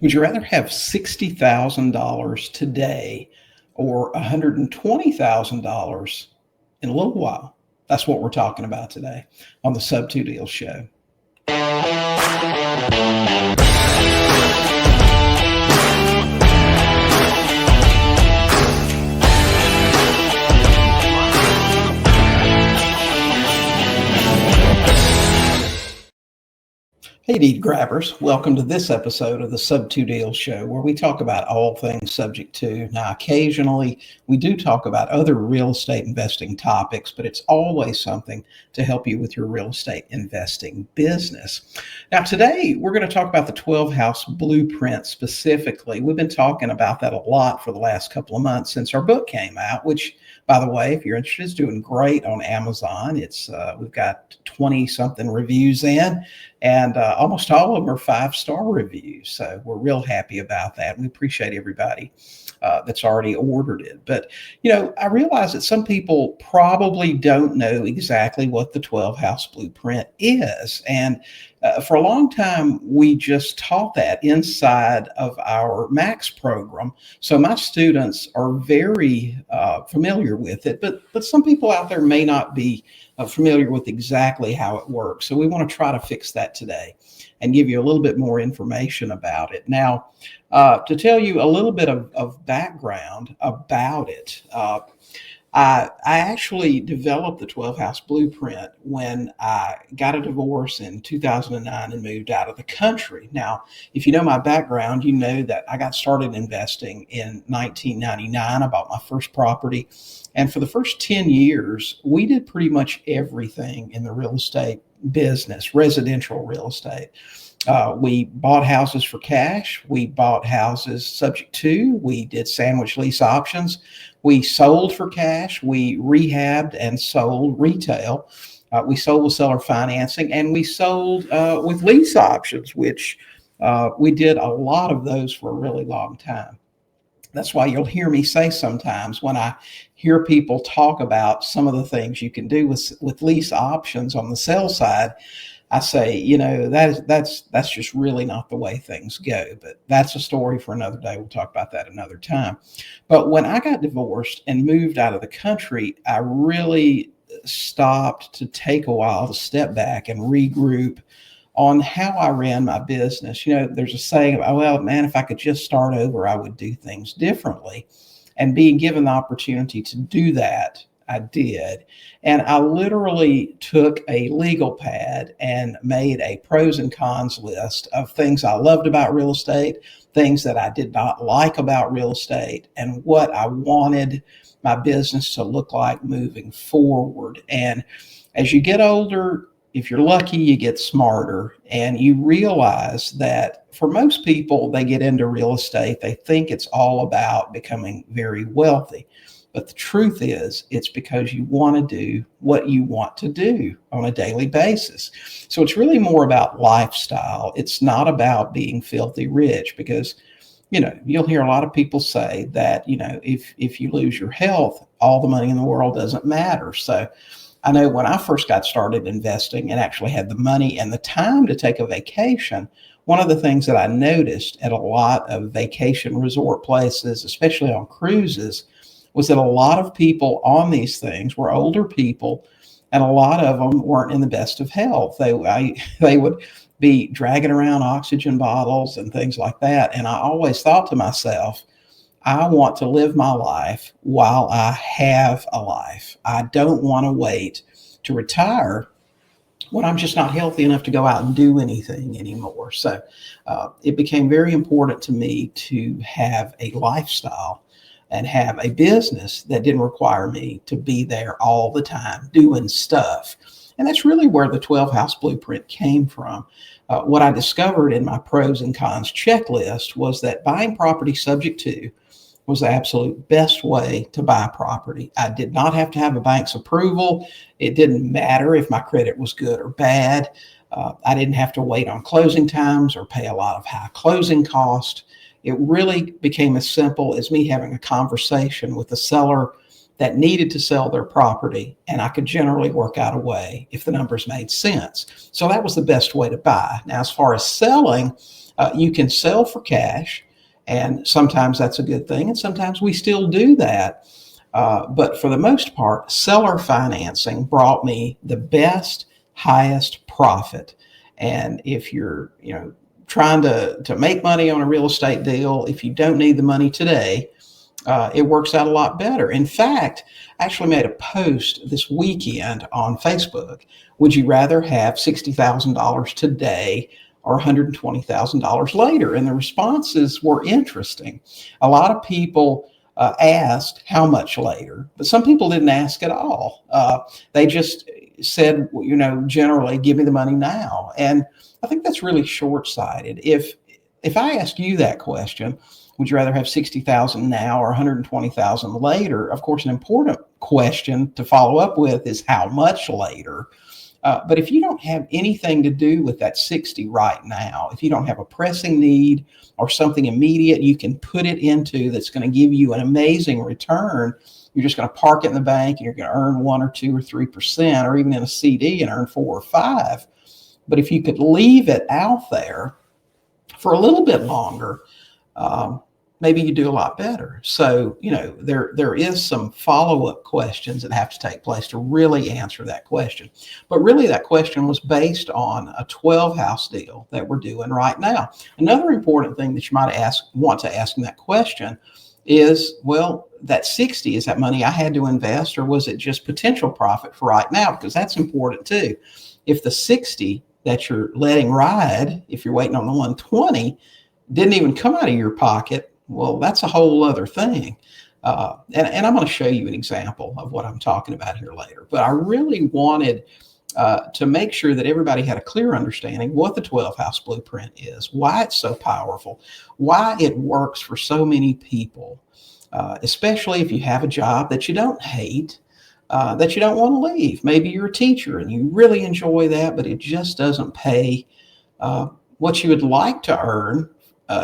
Would you rather have $60,000 today or $120,000 in a little while? That's what we're talking about today on the Sub2 Deal Show. Hey, deed grabbers, welcome to this episode of the Sub2 Deal Show, where we talk about all things subject to. Now, occasionally we do talk about other real estate investing topics, but it's always something to help you with your real estate investing business. Now, today we're going to talk about the 12-house blueprint specifically. We've been talking about that a lot for the last couple of months since our book came out, which, by the way, if you're interested, is doing great on Amazon. We've got 20-something reviews in, and almost all of them are 5-star reviews. So we're real happy about that. We appreciate everybody that's already ordered it. But, I realize that some people probably don't know exactly what the 12-house blueprint is. And for a long time, we just taught that inside of our Max program. So my students are very familiar with it, but some people out there may not be familiar with exactly how it works. So we want to try to fix that today and give you a little bit more information about it. Now, to tell you a little bit of background about it, I actually developed the 12-house blueprint when I got a divorce in 2009 and moved out of the country. Now, if you know my background, you know that I got started investing in 1999. I bought my first property. And for the first 10 years, we did pretty much everything in the real estate business, residential real estate. We bought houses for cash. We bought houses subject to. We did sandwich lease options. We sold for cash. We rehabbed and sold retail. We sold with seller financing, and we sold with lease options, which we did a lot of those for a really long time. That's why you'll hear me say sometimes when I hear people talk about some of the things you can do with lease options on the sell side, I say, that's just really not the way things go. But that's a story for another day. We'll talk about that another time. But when I got divorced and moved out of the country, I really stopped to take a while to step back and regroup on how I ran my business. There's a saying about, well, man, if I could just start over, I would do things differently. And being given the opportunity to do that, I did. And I literally took a legal pad and made a pros and cons list of things I loved about real estate, things that I did not like about real estate, and what I wanted my business to look like moving forward. And as you get older, if you're lucky, you get smarter, and you realize that for most people, they get into real estate, they think it's all about becoming very wealthy. But the truth is, it's because you want to do what you want to do on a daily basis. So it's really more about lifestyle. It's not about being filthy rich, because, you'll hear a lot of people say that, if you lose your health, all the money in the world doesn't matter. So I know when I first got started investing and actually had the money and the time to take a vacation, one of the things that I noticed at a lot of vacation resort places, especially on cruises, was that a lot of people on these things were older people, and a lot of them weren't in the best of health. They would be dragging around oxygen bottles and things like that. And I always thought to myself, I want to live my life while I have a life. I don't want to wait to retire when I'm just not healthy enough to go out and do anything anymore. So it became very important to me to have a lifestyle and have a business that didn't require me to be there all the time doing stuff. And that's really where the 12-house blueprint came from. What I discovered in my pros and cons checklist was that buying property subject to was the absolute best way to buy property. I did not have to have a bank's approval. It didn't matter if my credit was good or bad. I didn't have to wait on closing times or pay a lot of high closing costs. It really became as simple as me having a conversation with the seller that needed to sell their property, and I could generally work out a way if the numbers made sense. So that was the best way to buy. Now, as far as selling, you can sell for cash, and sometimes that's a good thing, and sometimes we still do that. But for the most part, seller financing brought me the best, highest profit. And if you're, trying to make money on a real estate deal, if you don't need the money today, it works out a lot better. In fact, I actually made a post this weekend on Facebook. Would you rather have $60,000 today or $120,000 later? And the responses were interesting. A lot of people asked how much later, but some people didn't ask at all. They just said, generally, give me the money now. And I think that's really short-sighted. If I ask you that question, would you rather have 60,000 now or 120,000 later? Of course, an important question to follow up with is how much later. But if you don't have anything to do with that 60 right now, if you don't have a pressing need or something immediate you can put it into that's going to give you an amazing return, you're just going to park it in the bank and you're going to earn 1 or 2 or 3%, or even in a CD and earn 4 or 5. But if you could leave it out there for a little bit longer, maybe you do a lot better. So, there is some follow-up questions that have to take place to really answer that question. But really, that question was based on a 12-house deal that we're doing right now. Another important thing that you might want to ask in that question is, well, that 60, is that money I had to invest, or was it just potential profit for right now? Because that's important too. If the 60 that you're letting ride, if you're waiting on the 120, didn't even come out of your pocket, well, that's a whole other thing. And I'm going to show you an example of what I'm talking about here later. But I really wanted to make sure that everybody had a clear understanding what the 12-house blueprint is, why it's so powerful, why it works for so many people, especially if you have a job that you don't hate, that you don't want to leave. Maybe you're a teacher and you really enjoy that, but it just doesn't pay what you would like to earn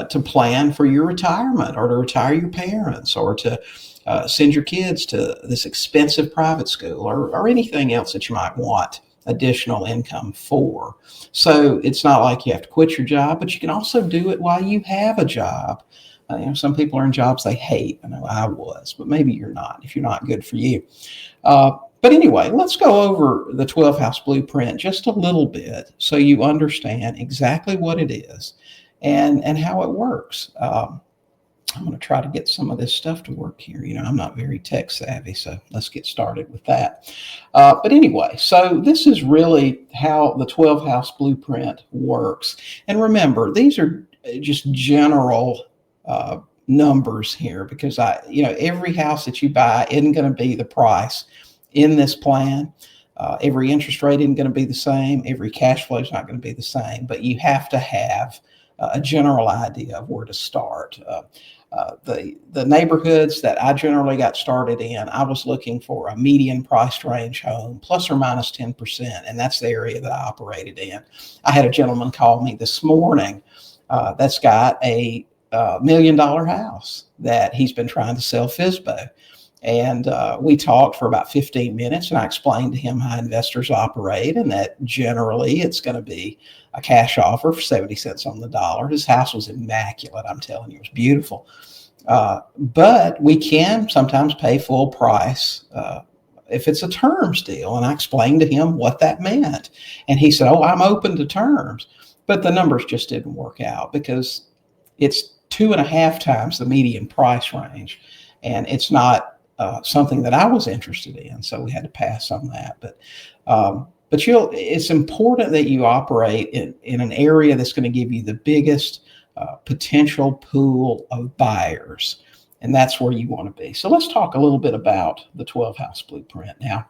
to plan for your retirement, or to retire your parents, or to send your kids to this expensive private school, or anything else that you might want additional income for. So it's not like you have to quit your job, but you can also do it while you have a job. Some people are in jobs they hate. I know I was, but maybe you're not. If you're not, good for you. But anyway, let's go over the 12-house blueprint just a little bit so you understand exactly what it is and how it works. I'm going to try to get some of this stuff to work here. I'm not very tech savvy, so let's get started with that. But anyway, so this is really how the 12-house blueprint works. And remember, these are just general numbers here, because every house that you buy isn't going to be the price in this plan. Every interest rate isn't going to be the same. Every cash flow is not going to be the same, but you have to have a general idea of where to start. The neighborhoods that I generally got started in, I was looking for a median price range home, plus or minus 10%, and that's the area that I operated in. I had a gentleman call me this morning that's got a $1 million house that he's been trying to sell FSBO. And we talked for about 15 minutes, and I explained to him how investors operate, and that generally it's going to be a cash offer for 70 cents on the dollar. His house was immaculate. I'm telling you, it was beautiful. But we can sometimes pay full price if it's a terms deal. And I explained to him what that meant. And he said, oh, I'm open to terms. But the numbers just didn't work out, because it's 2.5 times the median price range. And it's not something that I was interested in, so we had to pass on that. But it's important that you operate in an area that's going to give you the biggest potential pool of buyers, and that's where you want to be. So let's talk a little bit about the 12-house blueprint. Now,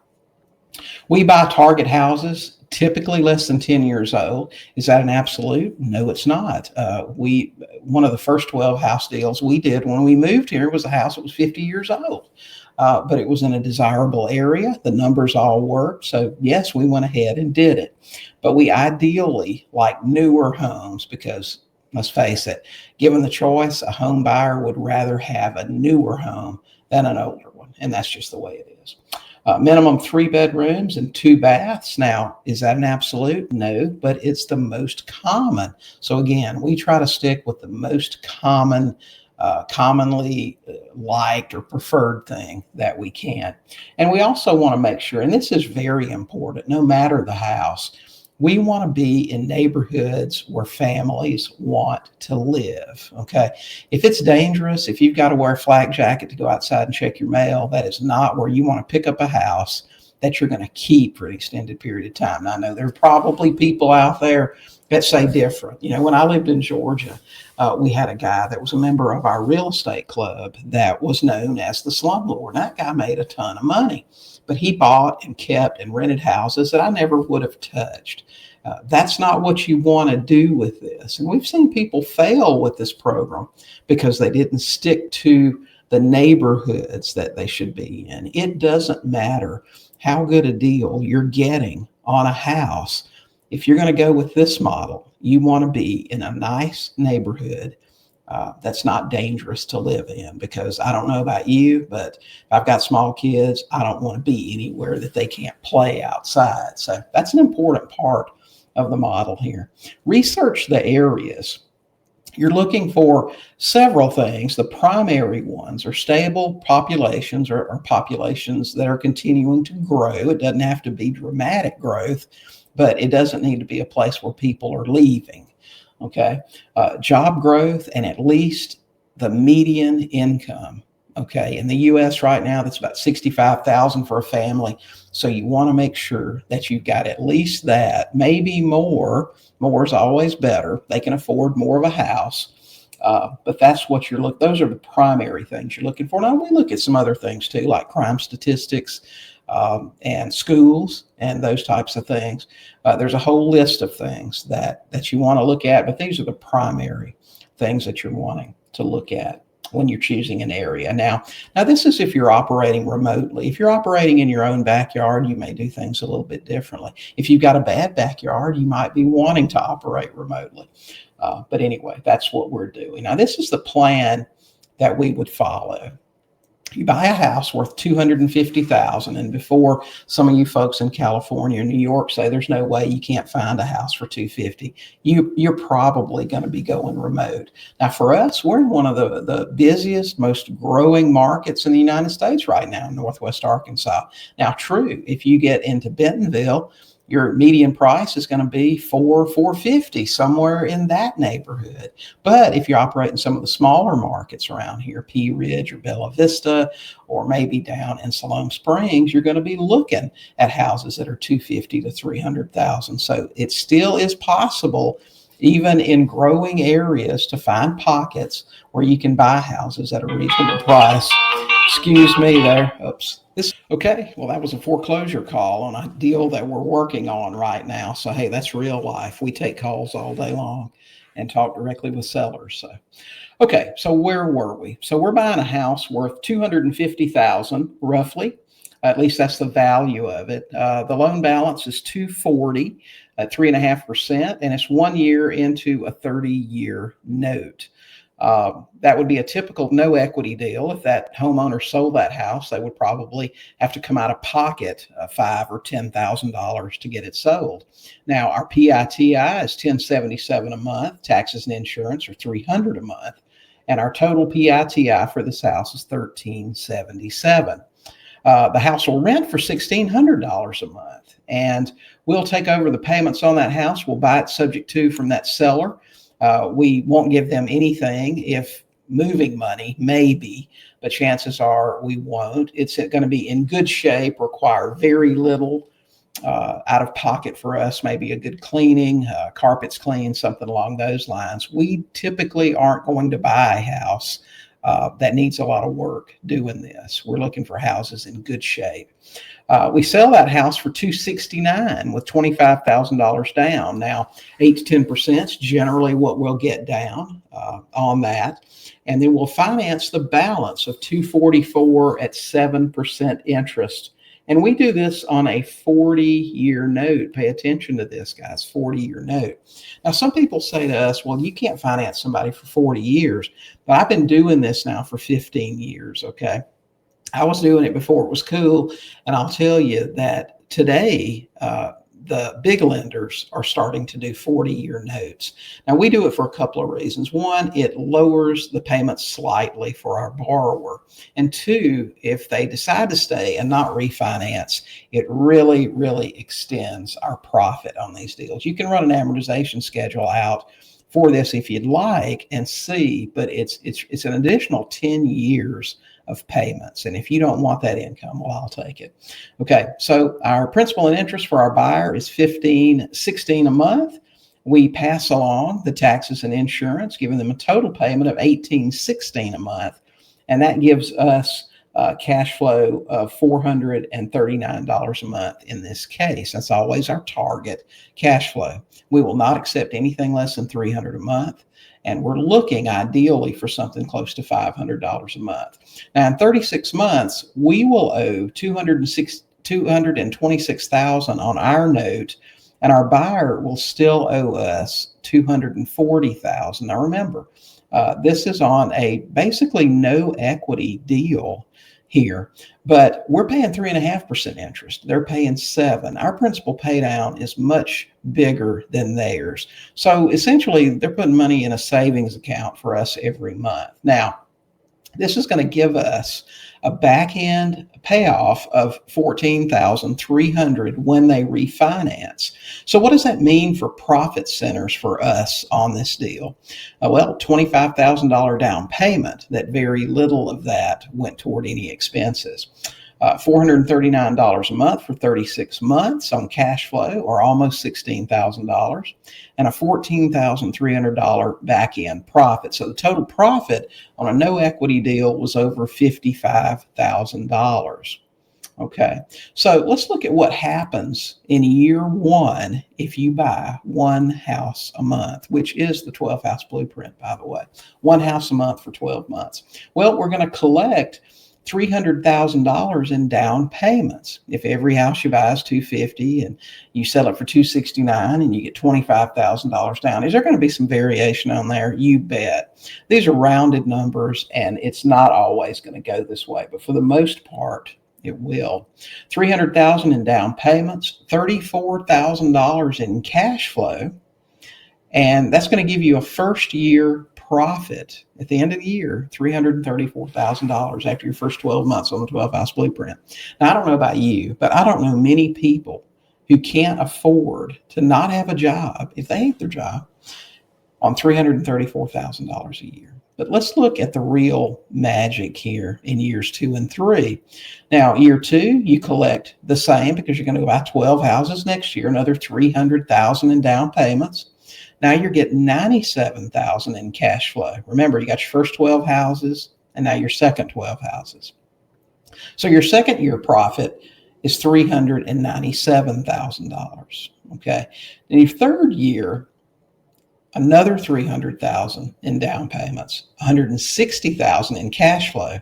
we buy target houses typically less than 10 years old. Is that an absolute? No, it's not. One of the first 12-house deals we did when we moved here was a house that was 50 years old. But it was in a desirable area. The numbers all worked. So yes, we went ahead and did it. But we ideally like newer homes, because let's face it, given the choice, a home buyer would rather have a newer home than an older one. And that's just the way it is. Minimum 3 bedrooms and 2 baths. Now, is that an absolute? No, but it's the most common. So again, we try to stick with the most common, commonly liked or preferred thing that we can. And we also want to make sure, and this is very important, no matter the house, we want to be in neighborhoods where families want to live, okay? If it's dangerous, if you've got to wear a flak jacket to go outside and check your mail, that is not where you want to pick up a house that you're going to keep for an extended period of time. Now, I know there are probably people out there that say different. You know, when I lived in Georgia, we had a guy that was a member of our real estate club that was known as the slumlord. That guy made a ton of money, but he bought and kept and rented houses that I never would have touched. That's not what you want to do with this. And we've seen people fail with this program because they didn't stick to the neighborhoods that they should be in. It doesn't matter how good a deal you're getting on a house. If you're going to go with this model, you want to be in a nice neighborhood that's not dangerous to live in, because I don't know about you, but if I've got small kids, I don't want to be anywhere that they can't play outside. So that's an important part of the model here. Research the areas. You're looking for several things. The primary ones are stable populations, or populations that are continuing to grow. It doesn't have to be dramatic growth, but it doesn't need to be a place where people are leaving. Okay. Job growth and at least the median income. Okay. In the US right now, that's about $65,000 for a family. So you want to make sure that you've got at least that, maybe more. More is always better. They can afford more of a house. But that's what you're looking. Those are the primary things you're looking for. Now we look at some other things too, like crime statistics, and schools and those types of things. There's a whole list of things that you want to look at, but these are the primary things that you're wanting to look at when you're choosing an area. Now this is if you're operating remotely. If you're operating in your own backyard, you may do things a little bit differently. If you've got a bad backyard, you might be wanting to operate remotely. But anyway, that's what we're doing. Now, this is the plan that we would follow. You buy a house worth $250,000, and before some of you folks in California or New York say there's no way you can't find a house for $250,000, you're probably going to be going remote. Now, for us, we're in one of the busiest, most growing markets in the United States right now, in Northwest Arkansas. Now, true, if you get into Bentonville, your median price is going to be $450, somewhere in that neighborhood. But if you operate in some of the smaller markets around here, Pea Ridge or Bella Vista, or maybe down in Siloam Springs, you're going to be looking at houses that are $250,000 to $300,000. So it still is possible, even in growing areas, to find pockets where you can buy houses at a reasonable price. Excuse me there. Oops. Okay, well, that was a foreclosure call on a deal that we're working on right now. So, hey, that's real life. We take calls all day long and talk directly with sellers. So, okay, so where were we? So we're buying a house worth $250,000 roughly. At least that's the value of it. The loan balance is $240 at 3.5%, and it's 1 year into a 30-year note. That would be a typical no equity deal. If that homeowner sold that house, they would probably have to come out of pocket $5,000 or $10,000 to get it sold. Now, our PITI is $1,077 a month. Taxes and insurance are $300 a month, and our total PITI for this house is $1,377. The house will rent for $1,600 a month, and we'll take over the payments on that house. We'll buy it subject to from that seller. We won't give them anything, if moving money, maybe, but chances are we won't. It's going to be in good shape, require very little out of pocket for us, maybe a good cleaning, carpets clean, something along those lines. We typically aren't going to buy a house that needs a lot of work doing this. We're looking for houses in good shape. We sell that house for $269 with $25,000 down. Now, 8 to 10% is generally what we'll get down on that. And then we'll finance the balance of $244 at 7% interest. And we do this on a 40-year note. Pay attention to this, guys, 40-year note. Now, some people say to us, well, you can't finance somebody for 40 years. But I've been doing this now for 15 years, okay? I was doing it before it was cool. And I'll tell you that today, the big lenders are starting to do 40-year notes. Now, we do it for a couple of reasons. One, it lowers the payments slightly for our borrower. And two, if they decide to stay and not refinance, it really, really extends our profit on these deals. You can run an amortization schedule out for this if you'd like and see, but it's an additional 10 years of payments. And if you don't want that income, well, I'll take it. Okay, so our principal and interest for our buyer is $15.16 a month. We pass along the taxes and insurance, giving them a total payment of $18.16 a month. And that gives us cash flow of $439 a month in this case. That's always our target cash flow. We will not accept anything less than $300 a month. And we're looking ideally for something close to $500 a month. Now, in 36 months, we will owe $226,000 on our note, and our buyer will still owe us $240,000. Now, remember, this is on a basically no equity deal here, but we're paying 3.5% interest. They're paying 7%. Our principal pay down is much bigger than theirs. So essentially, they're putting money in a savings account for us every month. Now, this is going to give us a back end payoff of $14,300 when they refinance. So what does that mean for profit centers for us on this deal? Well, $25,000 down payment. That very little of that went toward any expenses. $439 a month for 36 months on cash flow, or almost $16,000, and a $14,300 back end profit. So the total profit on a no equity deal was over $55,000. Okay, so let's look at what happens in year one if you buy one house a month, which is the 12 house blueprint, by the way. One house a month for 12 months. Well, we're going to collect $300,000 in down payments. If every house you buy is $250 and you sell it for $269 and you get $25,000 down, is there going to be some variation on there? You bet. These are rounded numbers, and it's not always going to go this way, but for the most part, it will. $300,000 in down payments, $34,000 in cash flow, and that's going to give you a first year profit at the end of the year, $334,000 after your first 12 months on the 12 house blueprint. Now, I don't know about you, but I don't know many people who can't afford to not have a job if they hate their job on $334,000 a year. But let's look at the real magic here in years 2 and 3. Now, year 2, you collect the same because you're going to buy 12 houses next year, another $300,000 in down payments. Now you're getting $97,000 in cash flow. Remember, you got your first 12 houses and now your second 12 houses. So your second year profit is $397,000. Okay. In your third year, another $300,000 in down payments, $160,000 in cash flow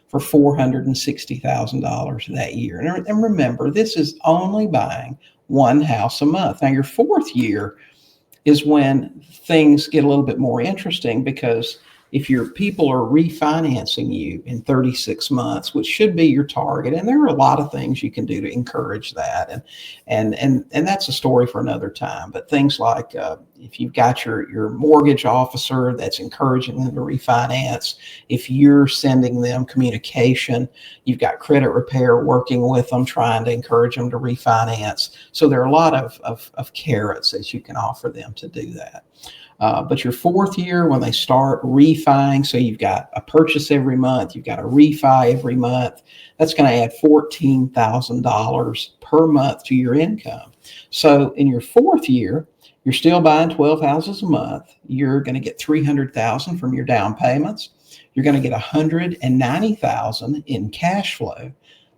for $460,000 that year. And remember, this is only buying one house a month. Now your fourth year is when things get a little bit more interesting, because if your people are refinancing you in 36 months, which should be your target, and there are a lot of things you can do to encourage that, and that's a story for another time. But things like if you've got your mortgage officer that's encouraging them to refinance, if you're sending them communication, you've got credit repair working with them, trying to encourage them to refinance. So there are a lot of carrots that you can offer them to do that. But your fourth year, when they start refining, so you've got a purchase every month, you've got a refi every month, that's going to add $14,000 per month to your income. So in your fourth year, you're still buying 12 houses a month. You're going to get $300,000 from your down payments. You're going to get $190,000 in cash flow,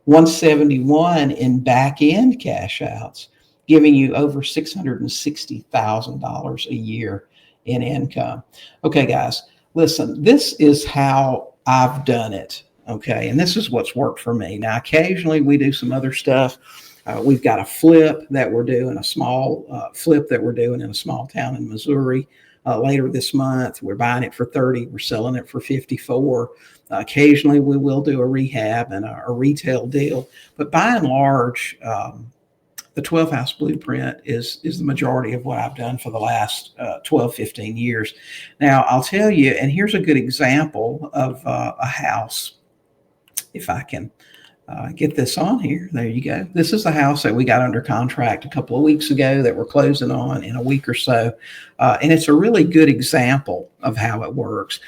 $171,000 in back end cash outs, giving you over $660,000 a year in income. Okay, guys, listen, this is how I've done it. Okay, and this is what's worked for me. Now, occasionally we do some other stuff. We've got a flip that we're doing, a small flip that we're doing in a small town in Missouri. later this month. We're buying it for 30. We're selling it for 54. Occasionally, we will do a rehab and a retail deal. But by and large, the 12 house blueprint is the majority of what I've done for the last 12, 15 years. Now, I'll tell you, and here's a good example of a house, if I can get this on here. There you go. This is the house that we got under contract a couple of weeks ago that we're closing on in a week or so. And it's a really good example of how it works.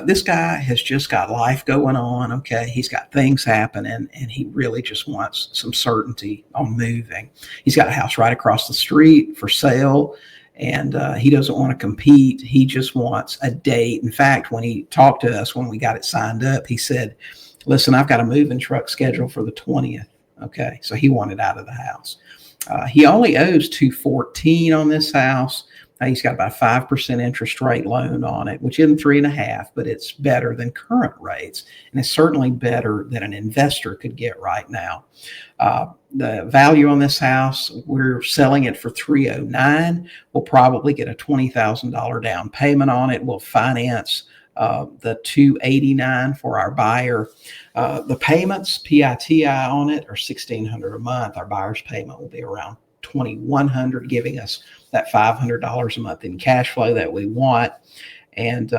This guy has just got life going on. Okay. He's got things happening and he really just wants some certainty on moving. He's got a house right across the street for sale. And he doesn't want to compete. He just wants a date. In fact, when he talked to us, when we got it signed up, he said, listen, I've got a moving truck scheduled for the 20th. Okay. So he wanted out of the house. He only owes $214 on this house. He's got about a 5% interest rate loan on it, which isn't 3.5%, but it's better than current rates. And it's certainly better than an investor could get right now. The value on this house, we're selling it for $309. We'll probably get a $20,000 down payment on it. We'll finance the $289 for our buyer. The payments, PITI on it, are $1,600 a month. Our buyer's payment will be around $2,100, giving us that $500 a month in cash flow that we want. And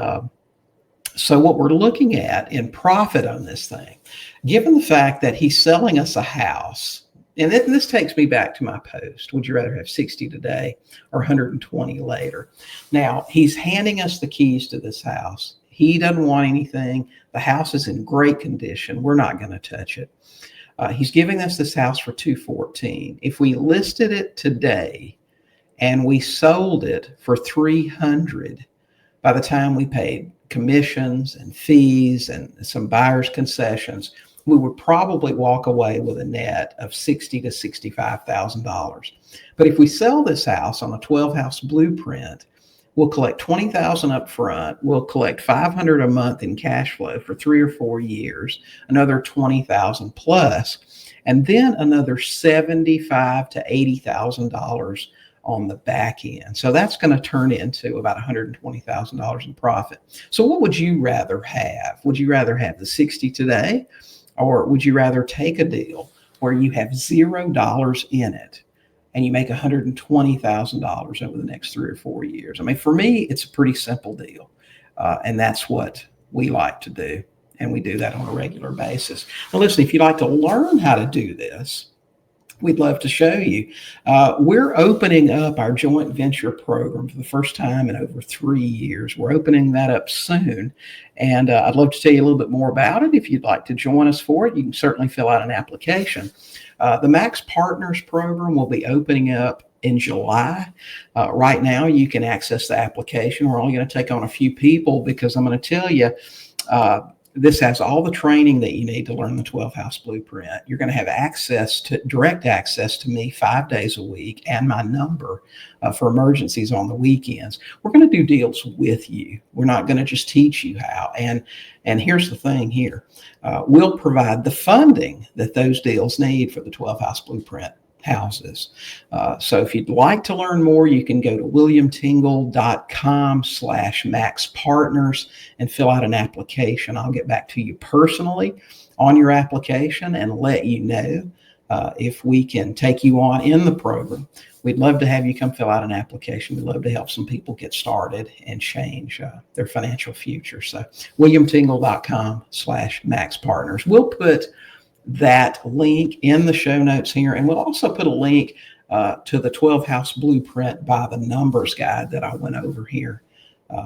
so what we're looking at in profit on this thing, given the fact that he's selling us a house, and this takes me back to my post, would you rather have 60 today or 120 later? Now, he's handing us the keys to this house. He doesn't want anything. The house is in great condition. We're not going to touch it. He's giving us this house for $214. If we listed it today and we sold it for $300, by the time we paid commissions and fees and some buyer's concessions, we would probably walk away with a net of $60,000 to $65,000. But if we sell this house on a 12 house blueprint, we'll collect $20,000 up front. We'll collect $500 a month in cash flow for 3 or 4 years, another $20,000 plus, and then another $75,000 to $80,000 on the back end. So that's going to turn into about $120,000 in profit. So what would you rather have? Would you rather have the 60 today, or would you rather take a deal where you have $0 in it and you make $120,000 over the next 3 or 4 years? I mean, for me, it's a pretty simple deal. And that's what we like to do. And we do that on a regular basis. Now, listen, if you'd like to learn how to do this, we'd love to show you. We're opening up our joint venture program for the first time in over 3 years. We're opening that up soon. And I'd love to tell you a little bit more about it. If you'd like to join us for it, you can certainly fill out an application. The Max Partners program will be opening up in July. Right now, you can access the application. We're only going to take on a few people because I'm going to tell you, this has all the training that you need to learn the 12 house blueprint. You're going to have direct access to me 5 days a week and my number for emergencies on the weekends. We're going to do deals with you. We're not going to just teach you how. And here's the thing here. We'll provide the funding that those deals need for the 12 house blueprint houses. So if you'd like to learn more, you can go to williamtingle.com/maxpartners and fill out an application. I'll get back to you personally on your application and let you know if we can take you on in the program. We'd love to have you come fill out an application. We'd love to help some people get started and change their financial future. So williamtingle.com/maxpartners. We'll put that link in the show notes here. And we'll also put a link to the 12 house blueprint by the numbers guide that I went over here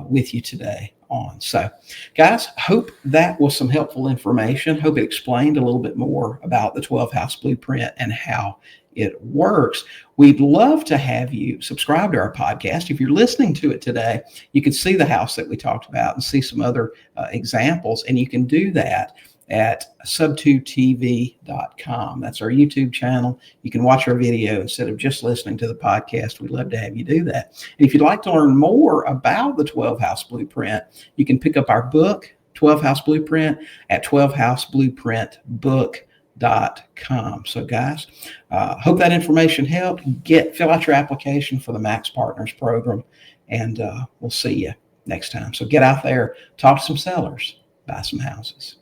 with you today on. So guys, hope that was some helpful information. Hope it explained a little bit more about the 12 house blueprint and how it works. We'd love to have you subscribe to our podcast. If you're listening to it today, you can see the house that we talked about and see some other examples. And you can do that at sub2tv.com. That's our YouTube channel. You can watch our video instead of just listening to the podcast. We'd love to have you do that. And if you'd like to learn more about the 12 house blueprint, you can pick up our book, 12 house blueprint, at 12houseblueprintbook.com. So guys, hope that information helped. Fill out your application for the Max Partners program, and we'll see you next time. So get out there, talk to some sellers, buy some houses.